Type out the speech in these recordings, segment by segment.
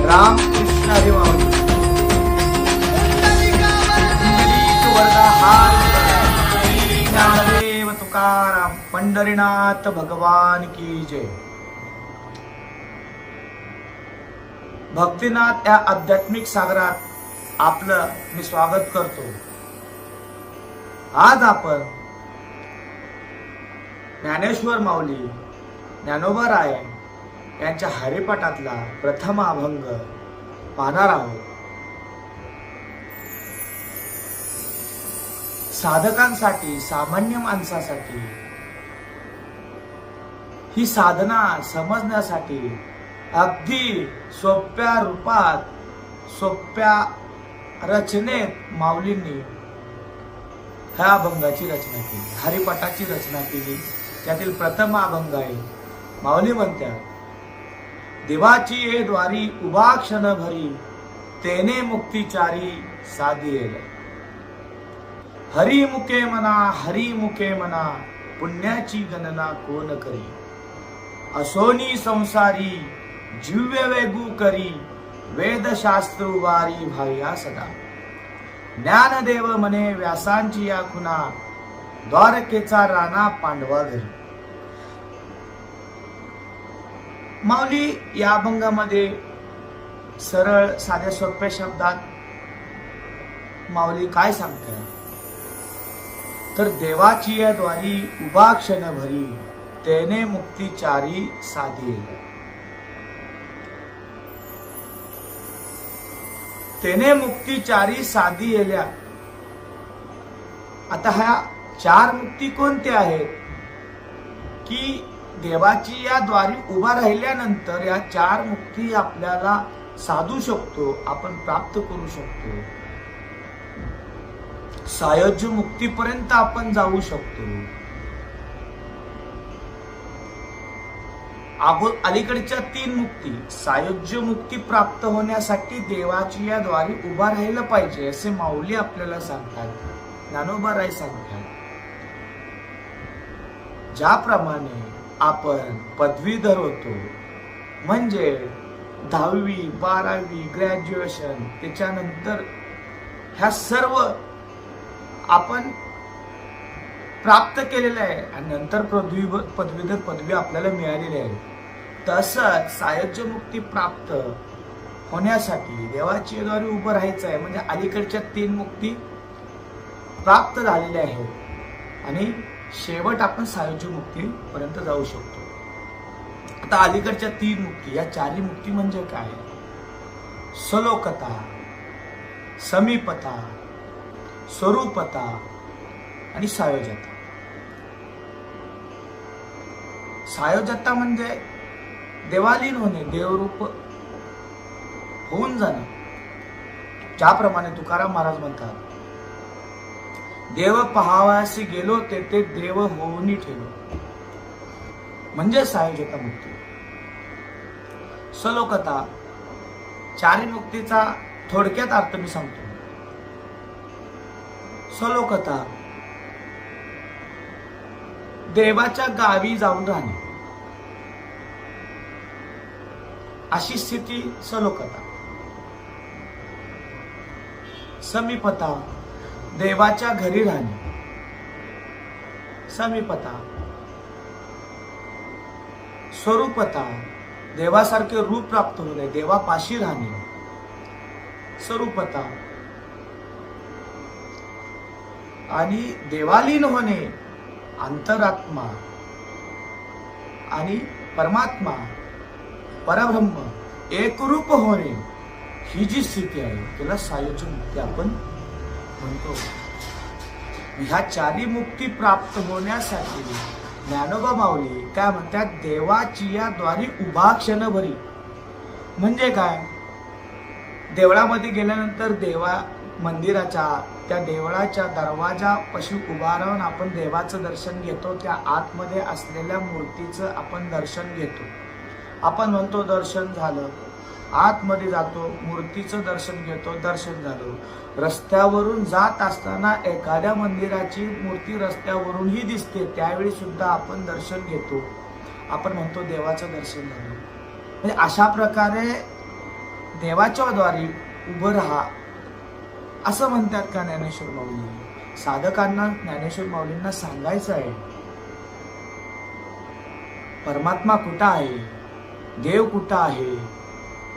रामकृष्ण हरी माऊली. वरदा हार ज्ञानदेव तुकाराम पंढरीनाथ भगवान की जय. भक्तिनाथ या आध्यात्मिक सागरात आपलं मी स्वागत करतो. आज आपण ज्ञानेश्वर माऊली ज्ञानोबा राय यांच्या हरिपाठातला प्रथम अभंग पाहणार आहोत. साधकांसाठी, सामान्य माणसासाठी ही साधना समजण्यासाठी अगदी सोप्या रूपात, सोप्या रचनेत माऊलींनी ह्या अभंगाची रचना केली, हरिपाठाची रचना केली. त्यातील प्रथम अभंग आहे. माऊली म्हणतात, देवाची ये द्वारी उभा क्षण भरी, तेने मुक्तिचारी साधी येल. हरी मुके मना, हरी मुके मना, पुण्याची गणना कोण करी. असोनी संसारी जीव्य वेगू करी, वेदशास्त्र वारी भाया सदा. ज्ञानदेव म्हणे व्यासांची या खुना, द्वारकेचा राणा पांडवा घरी. माऊली या अभंगामध्ये सरळ साध्या सोप्या शब्दात माऊली काय सांगतात, तर देवाची या द्वारी उभा क्षण भरी, तेने मुक्तिचारी साधी येल. तेने मुक्तिचारी साधी येल्या. आता ह्या चार मुक्ती कोणत्या आहेत की देवाची या द्वारी उभा राहिल्यानंतर या चार मुक्ती आपल्याला साधू शकतो, आपण प्राप्त करू शकतो. सायुज्य मुक्तीपर्यंत आपण जाऊ शकतो. अलीकडच्या तीन मुक्ती, सायुज्य मुक्ती प्राप्त होण्यासाठी देवाची या द्वारी उभा राहिलं पाहिजे असे माऊली आपल्याला सांगतात, ज्ञानोबा राय सांगतात. ज्याप्रमाणे आपण पदवीधर होतो, म्हणजे 10वी 12वी ग्रॅज्युएशन, त्याच्यानंतर ह्या सर्व आपण प्राप्त केलेलं आहे आणि नंतर पदवीधर पदवी आपल्याला मिळालेली आहे. तसंच सायुज्य मुक्ती प्राप्त होण्यासाठी देवाची द्वारे उभं राहायचं आहे, म्हणजे अलीकडच्या तीन मुक्ती प्राप्त झालेल्या आहेत आणि शेवट आपण सायुज्य मुक्ती पर्यंत जाऊ शकतो. आता अलीकडच्या तीन मुक्ती, या चारही मुक्ती म्हणजे काय? सलोकता, समीपता, स्वरूपता आणि सायोजता. सायोजता म्हणजे देवालीन होणे, देवरूप होऊन जाणे. ज्याप्रमाणे तुकाराम महाराज म्हणतात, देव पहावासी गेलो तेथे देव होऊनी ठेलो, म्हणजे सायोजता मुक्ती. सलोकता, चारी मुक्तीचा थोडक्यात अर्थ मी सांगतो. सलोकता, देवाच्या गावी जाऊन राहणे, अशी स्थिती सलोकता. समीपता, देवाच्या घरी राहणे, समीपता. स्वरूपता, देवासारखे रूप प्राप्त होणे, देवापाशी राहणे, स्वरूपता. आणि देवालीन होणे, अंतरात्मा आणि परमात्मा, परब्रह्म एकरूप होणे, ही जी स्थिती आहे त्याला सायुज्य मुक्ती आपण म्हणतो. ह्या चारी मुक्ती प्राप्त होण्यासाठी ज्ञानोबा माऊली काय म्हणतात, देवाची या द्वारी उभा क्षण भरी. म्हणजे काय? देवळामध्ये गेल्यानंतर देवा मंदिराच्या त्या देवळाच्या दरवाजापाशी उभा राहून आपण देवाचं दर्शन घेतो. त्या आतमध्ये असलेल्या मूर्तीचं आपण दर्शन घेतो. आपण म्हणतो दर्शन झालं, आतमध्ये जातो, मूर्तीचं दर्शन घेतो, दर्शन झालं. रस्त्यावरून जात असताना एखाद्या मंदिराची मूर्ती रस्त्यावरूनही दिसते, त्यावेळी सुद्धा आपण दर्शन घेतो, आपण म्हणतो देवाचं दर्शन झालं. म्हणजे अशा प्रकारे देवाच्या द्वारी उभं राहा असं म्हणतात का ज्ञानेश्वर माऊली? साधकांना ज्ञानेश्वर माऊलींना सांगायचं आहे, परमात्मा कुठं आहे, देव कुठं आहे?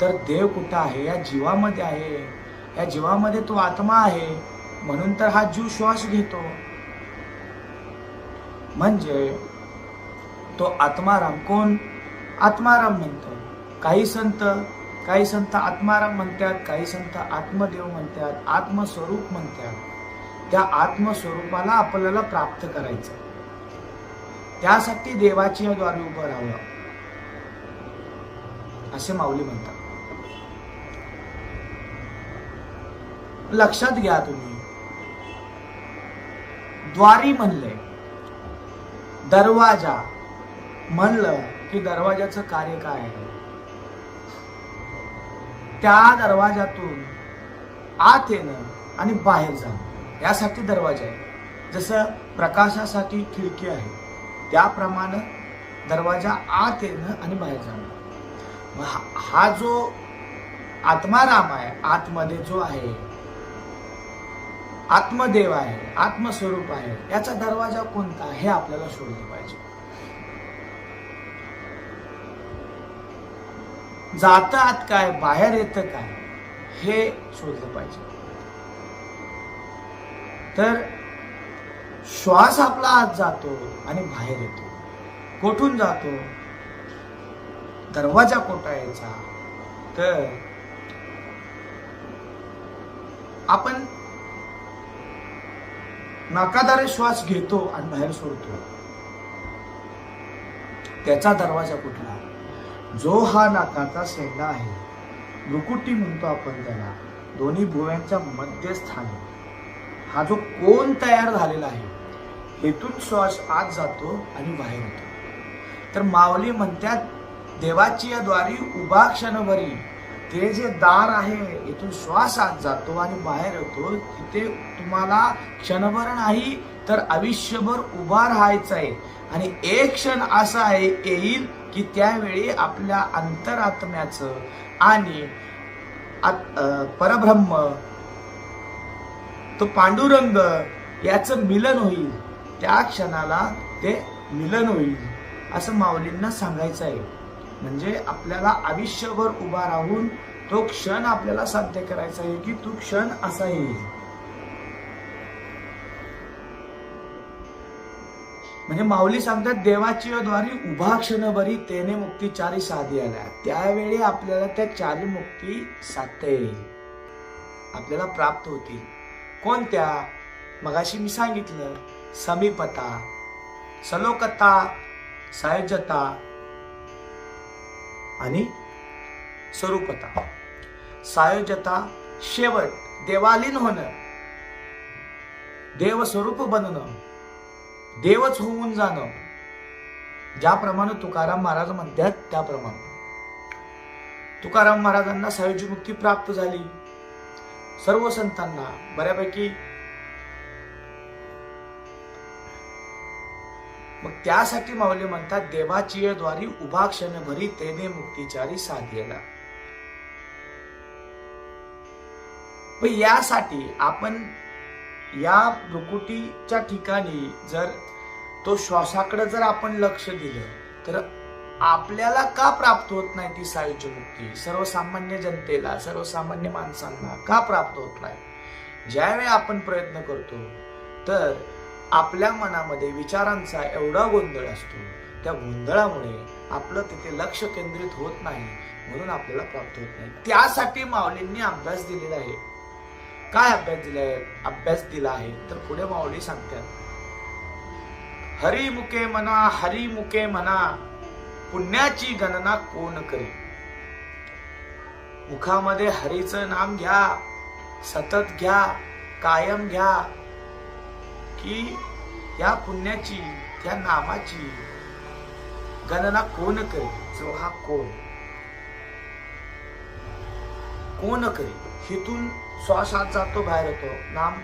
तर देव कुठं आहे? या जीवामध्ये आहे. या जीवामध्ये तो आत्मा आहे, म्हणून तर हा जीव श्वास घेतो. म्हणजे तो आत्माराम. कोण आत्माराम म्हणतो? काही संत आत्माराम म्हणतात, काही संत आत्मदेव म्हणतात, आत्मस्वरूप म्हणतात. त्या आत्मस्वरूपाला आपल्याला प्राप्त करायचं, त्यासाठी देवाची द्वारी उभं राहावं असे माऊली म्हणतात. लक्षात घ्या तुम्ही, द्वारी म्हणले, दरवाजा म्हणलं की दरवाजाचं कार्य काय आहे? त्या दरवाजातून आत येणं आणि बाहेर जाणं, यासाठी दरवाजा आहे. जसं प्रकाशासाठी खिडकी आहे, त्याप्रमाणे दरवाजा आत येणं आणि बाहेर जाणं. हा जो आत्माराम आहे, आतमध्ये जो आहे, आत्मदेव आहे, आत्मस्वरूप आहे, याचा दरवाजा कोणता हे आपल्याला शोधलं पाहिजे. जात आत काय, बाहेर येतं काय, हे शोधलं पाहिजे. तर श्वास आपला आत जातो आणि बाहेर येतो. कुठून जातो? दरवाजा कोठा यायचा? तर आपण नाकाद्वारे श्वास घेतो आणि बाहेर सोडतो, त्याचा दरवाजा कुठला? जो हा नाकाचा शेंडा आहे, भ्रुकुटी म्हणतो आपण त्याला, दोन्ही भुवयांच्या मध्यस्थानी हा जो कोन तयार झालेला आहे, हेतून श्वास आत जातो आणि बाहेर येतो. तर माऊली म्हणतात, देवाची या द्वारी उभा क्षणभरी, ते जे दार आहे, इथून श्वास आत जातो आणि बाहेर येतो, तिथे तुम्हाला क्षणभर नाही तर आयुष्यभर उभा राहायचं आहे. आणि एक क्षण असा आहे येईल की त्यावेळी आपल्या अंतरात्म्याचं आणि परब्रह्म, तो पांडुरंग, याचं मिलन होईल. त्या क्षणाला ते मिलन होईल असं माऊलींना सांगायचं आहे. म्हणजे आपल्याला आयुष्यभर उभा राहून तो क्षण आपल्याला साध्य करायचा आहे की तो क्षण असा येईल. म्हणजे माऊली सांगतात, देवाची द्वारी उभा क्षणभरी तेने मुक्ती चारी साधी आल्या. त्यावेळी आपल्याला त्या चारी मुक्ती साधता येईल, आपल्याला प्राप्त होतील. कोणत्या? मगाशी मी सांगितलं, समीपता, सलोकता, सायुज्यता आणि स्वरूपता. सायुज्यता शेवट, देवालीन होणं, देव स्वरूप बनणं, देवच होऊन जाणं. ज्याप्रमाणे तुकाराम महाराज म्हणतात त्याप्रमाणे तुकाराम महाराजांना सायुज्य मुक्ती प्राप्त झाली. सर्व संतांना बऱ्यापैकी. मग त्यासाठी माऊली म्हणतात, देवाची द्वारी उभा क्षणभरी तेने मुक्तीचारी साधेला. यासाठी आपण या भ्रुकुटीच्या ठिकाणी जर तो श्वासाकडे जर आपण लक्ष दिलं तर आपल्याला का प्राप्त होत नाही ती सायुज्य मुक्ती? सर्वसामान्य जनतेला, सर्वसामान्य माणसांना का प्राप्त होत नाही? ज्यावेळी आपण प्रयत्न करतो तर आपल्या मनामध्ये विचारांचा एवढा गोंधळ असतो, त्या गोंधळामुळे आपलं तिथे लक्ष केंद्रित होत नाही, म्हणून आपल्याला प्राप्त होत नाही. त्यासाठी माऊलींनी अभ्यास दिलेला आहे. काय अभ्यास दिला आहे तर पुढे माऊली सांगतात, हरिमुखे म्हणा, हरिमुखे म्हणा, पुण्याची गणना कोण करी. मुखामध्ये हरीचं नाम घ्या, सतत घ्या, कायम घ्या, की या पुण्याची, त्या नामाची गणना कोण करी. जो हा कोण करी. हिथून श्वास आत जातो, बाहेर येतो, नाम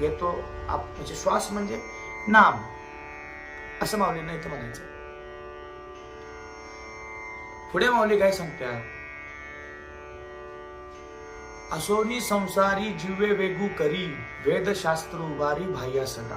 घेतो, म्हणजे श्वास म्हणजे नाम, असं माऊलींना इथं म्हणायचं. पुढे माऊली काय सांगतात, असोनी संसारी जीवे वेगू करी, वेदशास्त्र उभारी बाह्या सदा.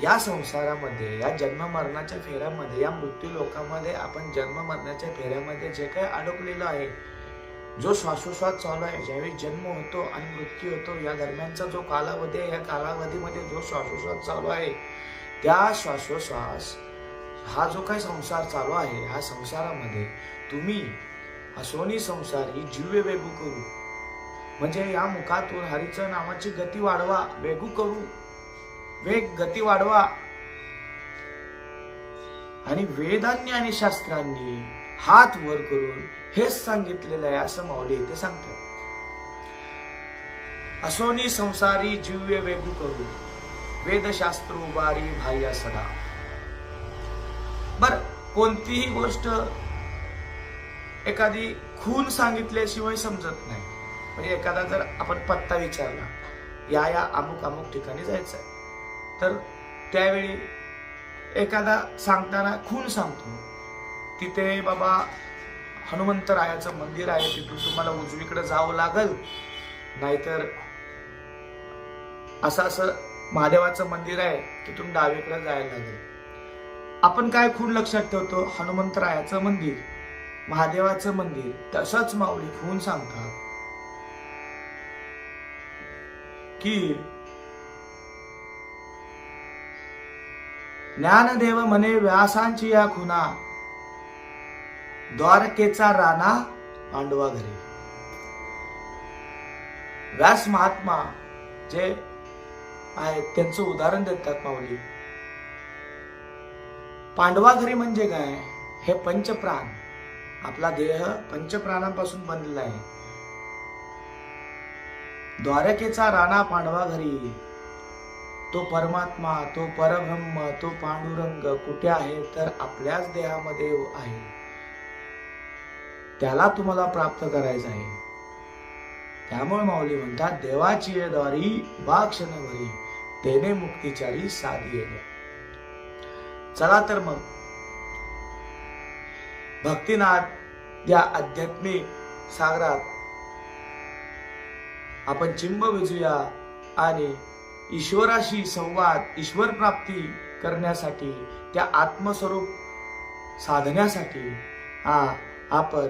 या संसारामध्ये, या जन्म मरणाच्या फेऱ्यामध्ये, या मृत्यू लोकामध्ये आपण जन्म मरणाच्या फेऱ्यामध्ये जे काही अडकलेलो आहे, जो श्वासोश्वास चालू आहे, ज्यावेळी जन्म होतो आणि मृत्यू होतो या दरम्यानचा जो कालावधी आहे, या कालावधीमध्ये जो श्वासोश्वास चालू आहे, त्या श्वासोश्वास हा जो काही संसार चालू आहे, ह्या संसारामध्ये तुम्ही असोनी संसारी जीवे वेगू करू, म्हणजे या मुखातून हरीचं नावाची गती वाढवा, वेगू करू, वेग गती वाढवा. आणि वेदांनी आणि शास्त्रांनी हात वर करून हेच सांगितलेलं आहे असं माऊली इथे सांगतात. असोनी संसारी जीवे वेगू करू, वेदशास्त्र उभारी बाह्या सदा. बर, कोणतीही गोष्ट एखादी खून सांगितल्याशिवाय समजत नाही. म्हणजे एखादा जर आपण पत्ता विचारला, या अमुक अमुक ठिकाणी जायचंय, तर त्यावेळी एखादा सांगताना खून सांगतो, तिथे बाबा हनुमंतरायाचं मंदिर आहे, तिथून तुम्हाला उजवीकडे जावं लागल, नाहीतर असं महादेवाचं मंदिर आहे, तिथून डावीकडे जायला लागेल. आपण काय खून लक्षात ठेवतो? हनुमंतरायाचं मंदिर, महादेवाचं मंदिर. तसंच माऊली खून सांगतात की ज्ञानदेव म्हणे व्यासांची या खुना, द्वारकेचा राणा पांडवा घरी. व्यास महात्मा जे आहेत त्यांचं उदाहरण देतात माऊली. पांडवा घरी म्हणजे काय? हे पंचप्राण, आपला देह पंचप्राणांपासून बनलेला आहे. द्वारकेचा राणा पांडवा घरी, तो परमात्मा, तो परब्रह्म, तो पांडुरंग कुठे आहे? तर आपल्याच देहामध्ये आहे. त्याला तुम्हाला प्राप्त करायचं आहे. त्यामुळे माऊली म्हणतात, देवाची द्वारी बा क्षण भरी, तेने मुक्तीचारी साधी येणे. चला तर मग भक्तिनाथ या आध्यात्मिक सागरात आपण चिंब विजूया आणि ईश्वराशी संवाद, ईश्वर प्राप्ती करण्यासाठी, त्या आत्मस्वरूप साधण्यासाठी आपण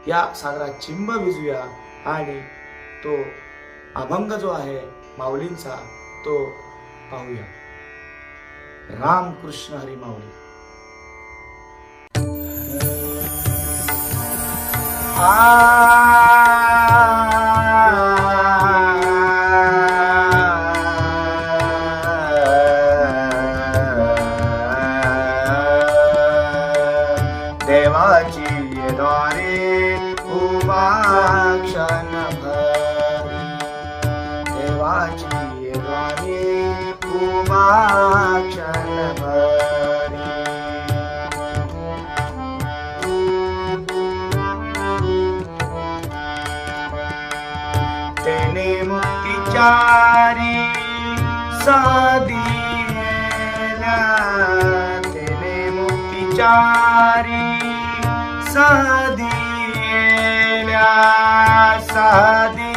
या सागरात चिंब विजूया आणि तो अभंग जो आहे माऊलींचा तो पाहूया. राम कृष्ण हरी माऊली. देवाची द्वारे उभा क्षण भरी, देवाची द्वारे उभा क्षण भरी. तेने मुक्तीचारी साधी येल्या, तेने मुक्तीचारी साधी येल्या, साधी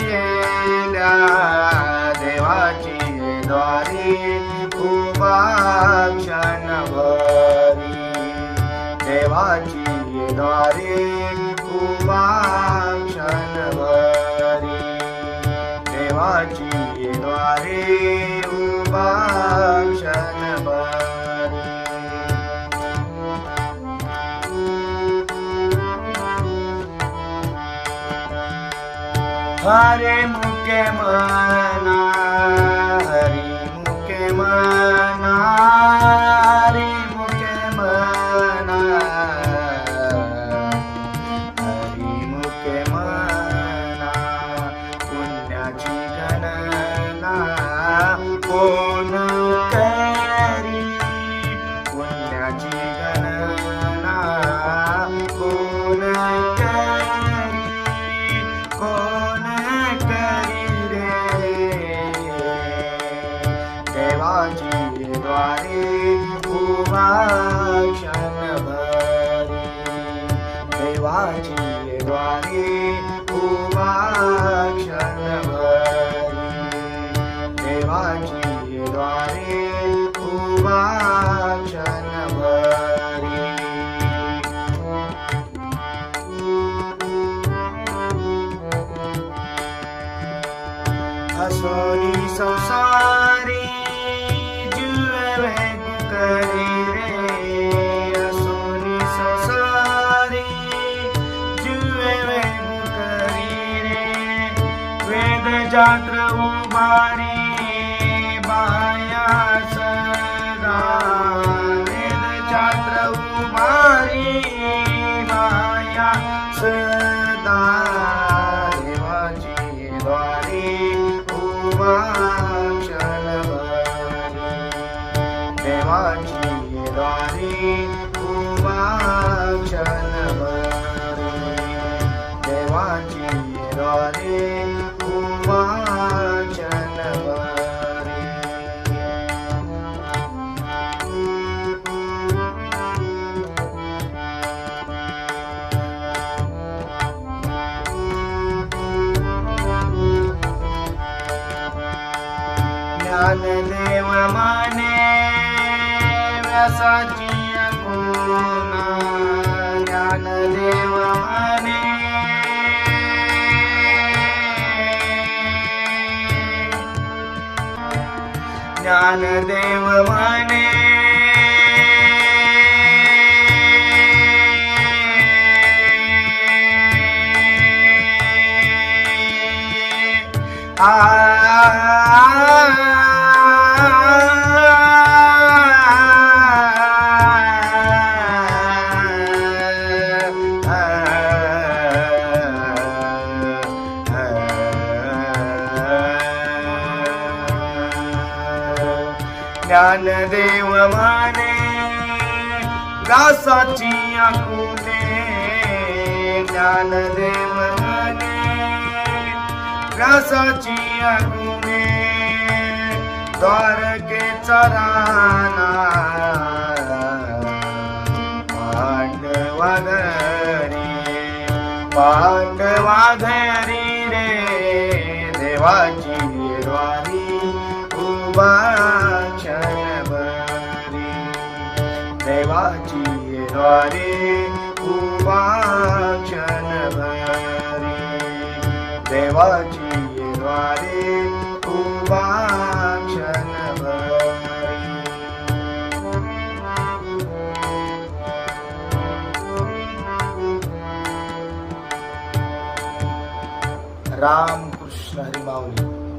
येल्या. देवाची द्वारी उभा क्षण भरी, देवाची द्वारी उभा क्षण भरी, देवाची द्वारी उभा क्षण भरी. हरे मुके मना, हरि मुके मना, हरि मुके मना, हरि मुके मना. पुण्याची गणना कोण करी, पुण्याची गणना कोण करी, कोण करी रे. देवाची द्वारे उभा क्षण भरी, देवाची द्वारे उभा क्षणभरी देवाची द्वारे उभा क्षणभरी असोनी संसारी जुए करी रे असोनी संसारी जुए करी रे वेद जात्र उभारी बाया सदा वेद जात्र उभारी बाया सदा देवाची द्वारी उभा क्षणभरी देवाची द्वारी उभा क्षणभरी देवाची द्वारी उभा क्षणभरी ज्ञानदेव माने व्यासाची अंकुना ज्ञानदेव माने ज्ञानदेव माने ज्ञानदेव माने व्यासाची आकुले ज्ञानदेव माने व्यासाची आकुले द्वारकेचा राणा पांडवा घरी रे देवाची द्वारी उभा क्षणभरी देवाची द्वारी उभा क्षणभरी देवाची द्वारी उभा क्षणभरी राम कृष्ण हरी माऊली.